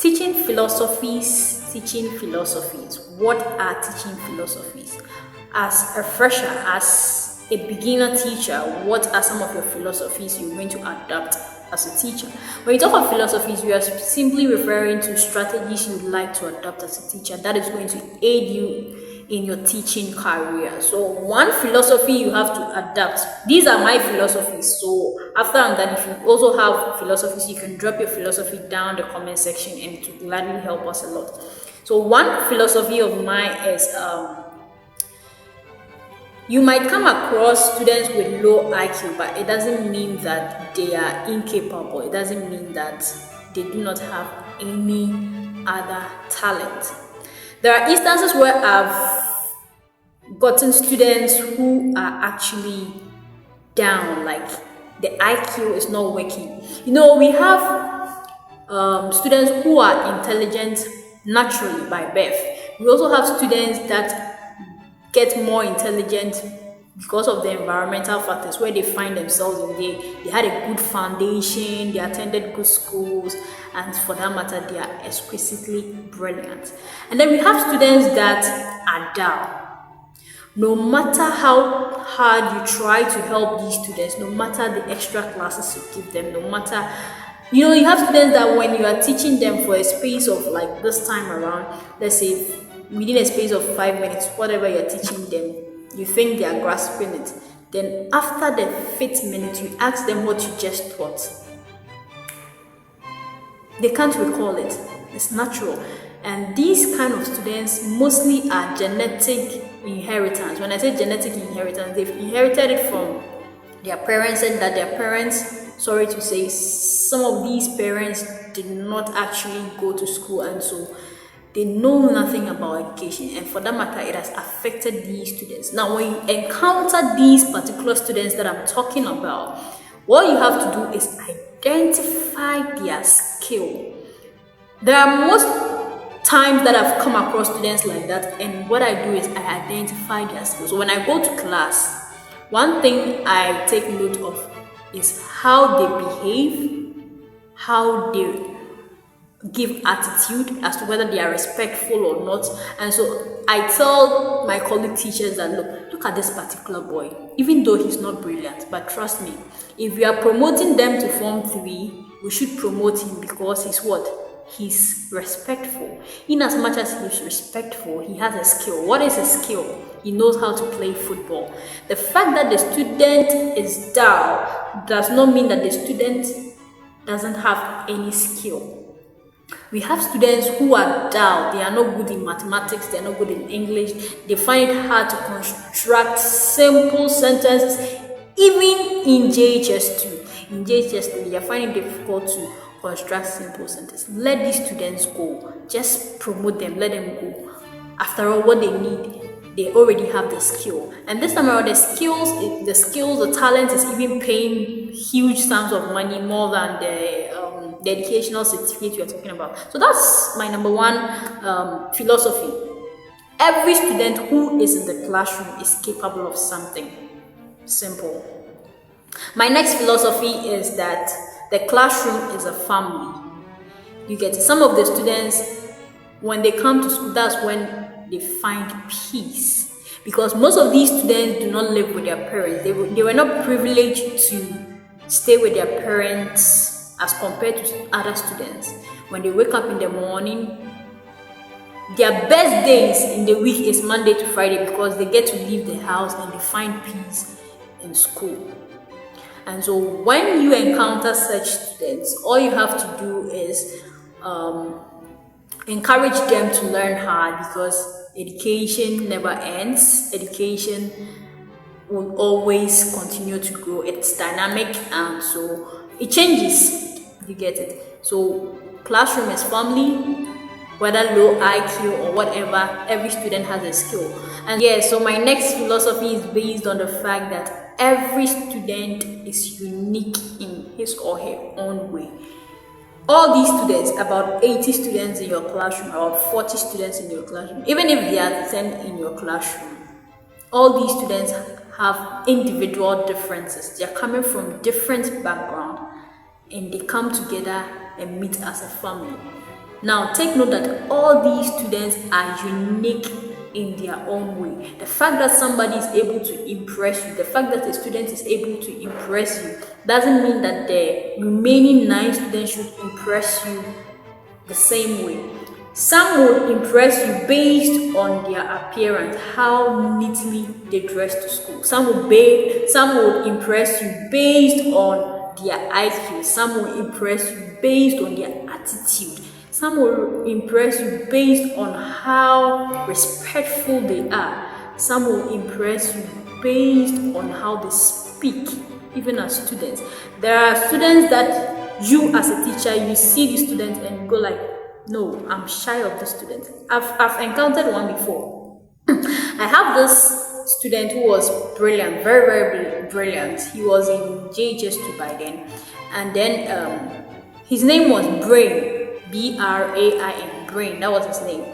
Teaching philosophies. What are teaching philosophies? As a fresher, as a beginner teacher, what are some of your philosophies you're going to adapt as a teacher? When you talk of philosophies, we are simply referring to strategies you'd like to adopt as a teacher that is going to aid you in your teaching career. So one philosophy you have to adapt. These are my philosophies. So after I'm done, if you also have philosophies, you can drop your philosophy down the comment section and it will gladly help us a lot. So one philosophy of mine is you might come across students with low IQ, but it doesn't mean that they are incapable. It doesn't mean that they do not have any other talent. There are instances where I've gotten students who are actually down, like the IQ is not working. We have students who are intelligent naturally by birth. We also have students that get more intelligent because of the environmental factors where they find themselves in. They had a good foundation, they attended good schools, and for that matter, they are exquisitely brilliant. And then we have students that are down. No matter how hard you try to help these students, no matter the extra classes you give them, no matter, you have students that when you are teaching them for a space of like this time around, let's say within a space of 5 minutes, whatever you're teaching them, you think they are grasping it. Then after the 5th minute, you ask them what you just taught. They can't recall it. It's natural. And these kind of students mostly are genetic inheritance. When I say genetic inheritance, they've inherited it from their parents, and that their parents, sorry to say, some of these parents did not actually go to school, and so they know nothing about education, and for that matter, it has affected these students. Now, when you encounter these particular students that I'm talking about, what you have to do is identify their skill. There are most times that I've come across students like that, and what I do is I identify their skills. So when I go to class, one thing I take note of is how they behave, how they give attitude as to whether they are respectful or not. And so I tell my colleague teachers that look at this particular boy, even though he's not brilliant, but trust me, if we are promoting them to Form 3, we should promote him because he's respectful. In as much as he's respectful, he has a skill. What is a skill? He knows how to play football. The fact that the student is dull does not mean that the student doesn't have any skill. We have students who are dull. They are not good in mathematics. They are not good in English. They find it hard to construct simple sentences, even in JHS2. In JHS2, they are finding it difficult to construct simple sentences. Let these students go. Just promote them. Let them go. After all, what they need, they already have the skill. And this time around, the talent is even paying huge sums of money, more than the educational certificate you're talking about. So that's my number one philosophy. Every student who is in the classroom is capable of something. Simple. My next philosophy is that the classroom is a family. You get it? Some of the students, when they come to school, that's when they find peace. Because most of these students do not live with their parents. They were not privileged to stay with their parents as compared to other students. When they wake up in the morning, their best days in the week is Monday to Friday because they get to leave the house and they find peace in school. And so when you encounter such students, all you have to do is encourage them to learn hard, because education never ends. Education will always continue to grow. It's dynamic, and so it changes. You get it? So classroom is family. Whether low IQ or whatever, every student has a skill. And so my next philosophy is based on the fact that every student is unique in his or her own way. All these students, about 80 students in your classroom, about 40 students in your classroom, even if they are 10 in your classroom, all these students have individual differences. They are coming from different backgrounds, and they come together and meet as a family. Now, take note that all these students are unique in their own way. The fact that somebody is able to impress you, the fact that a student is able to impress you, doesn't mean that the remaining 9 students should impress you the same way. Some would impress you based on their appearance, how neatly they dress to school. Some would impress you based on their IQ. Some will impress you based on their attitude. Some will impress you based on how respectful they are. Some will impress you based on how they speak, even as students. There are students that you as a teacher, you see the students and you go like, no, I'm shy of this student. I've encountered one before. I have this student who was brilliant, very, very brilliant. He was in JHS2 by then. And then his name was Brain, Brain, Brain, that was his name.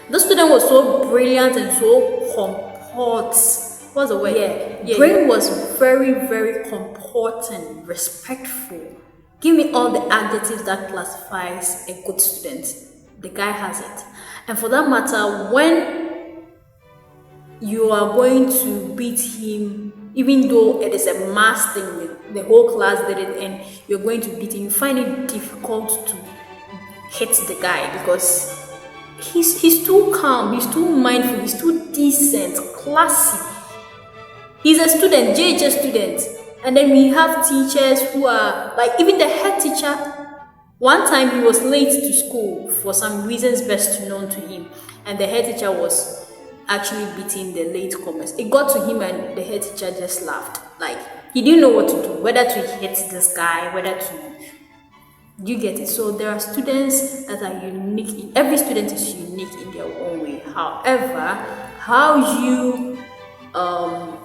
This student was so brilliant and so comport. What's the word? Yeah. Brain was very, very comporting, respectful. Give me all the adjectives that classifies a good student. The guy has it. And for that matter, when you are going to beat him, even though it is a mass thing, the whole class did it, and you're going to beat him, you find it difficult to hit the guy because he's too calm, he's too mindful, he's too decent, classy. He's a student, JHS student. And then we have teachers who are, like even the head teacher, one time he was late to school for some reasons best known to him. And the head teacher was actually beating the latecomers. It got to him and the head teacher just laughed. Like, he didn't know what to do, whether to hit this guy, whether to... You get it? So there are students that are unique. Every student is unique in their own way. However, how you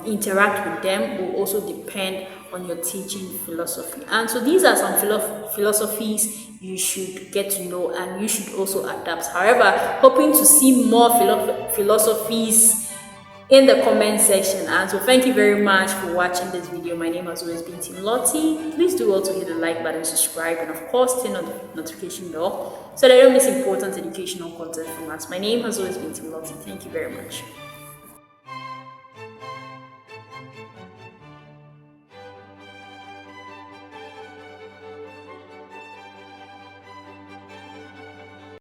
interact with them will also depend on your teaching philosophy. And so these are some philosophies you should get to know and you should also adapt. However, hoping to see more philosophies in the comment section. And so thank you very much for watching this video. My name has always been Team Lottie. Please do also hit the like button, subscribe, and of course turn on the notification bell so that you don't miss important educational content from us. My name has always been Team Lottie. Thank you very much.